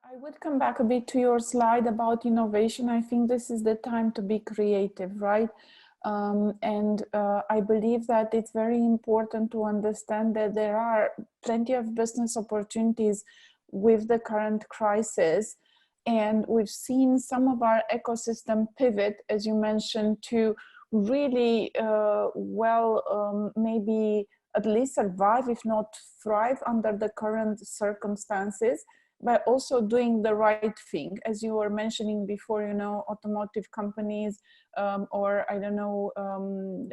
I would come back a bit to your slide about innovation. I think this is the time to be creative, right? I believe that it's very important to understand that there are plenty of business opportunities with the current crisis. And we've seen some of our ecosystem pivot, as you mentioned, to really maybe at least survive, if not thrive under the current circumstances, by also doing the right thing. As you were mentioning before, you know, automotive companies or I don't know,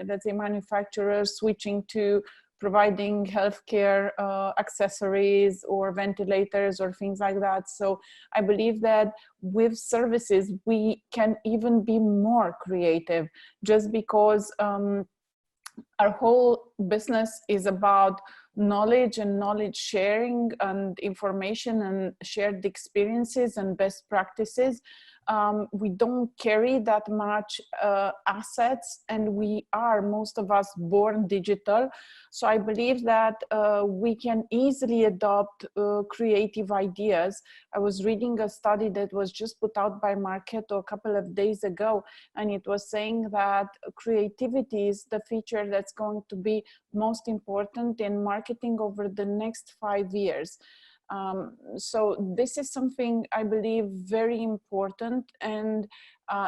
let's say manufacturers switching to providing healthcare accessories or ventilators or things like that. So I believe that with services, we can even be more creative, just because our whole business is about knowledge and knowledge sharing and information and shared experiences and best practices. We don't carry that much assets, and we are, most of us, born digital. So I believe that we can easily adopt creative ideas. I was reading a study that was just put out by Marketo a couple of days ago, and it was saying that creativity is the feature that's going to be most important in marketing over the next 5 years. So this is something I believe very important, and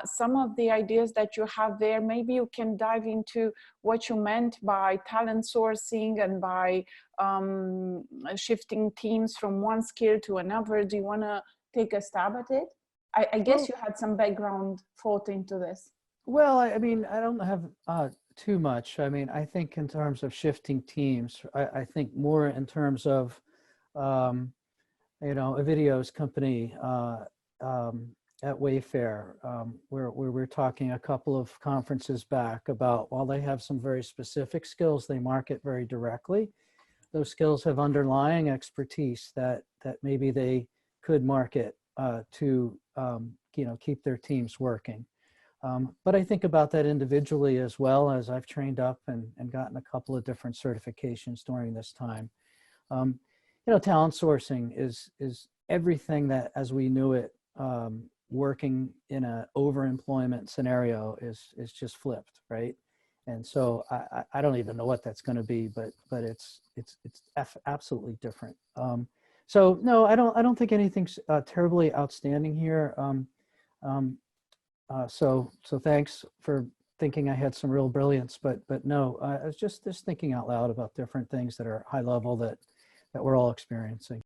some of the ideas that you have there, maybe you can dive into what you meant by talent sourcing and by shifting teams from one skill to another. Do you want to take a stab at it? I guess you had some background thought into this. Well, I mean, I don't have too much. I mean, I think in terms of shifting teams, I think more in terms of you know, a videos company at Wayfair, where we're talking a couple of conferences back about, while they have some very specific skills they market very directly, those skills have underlying expertise that maybe they could market to you know, keep their teams working. But I think about that individually as well, as I've trained up and gotten a couple of different certifications during this time. You know, talent sourcing is everything that, as we knew it, working in an overemployment scenario is just flipped, right? And so I don't even know what that's going to be, but it's absolutely different. So no, I don't think anything's terribly outstanding here. So thanks for thinking I had some real brilliance, but no, I was just thinking out loud about different things that are high level that we're all experiencing.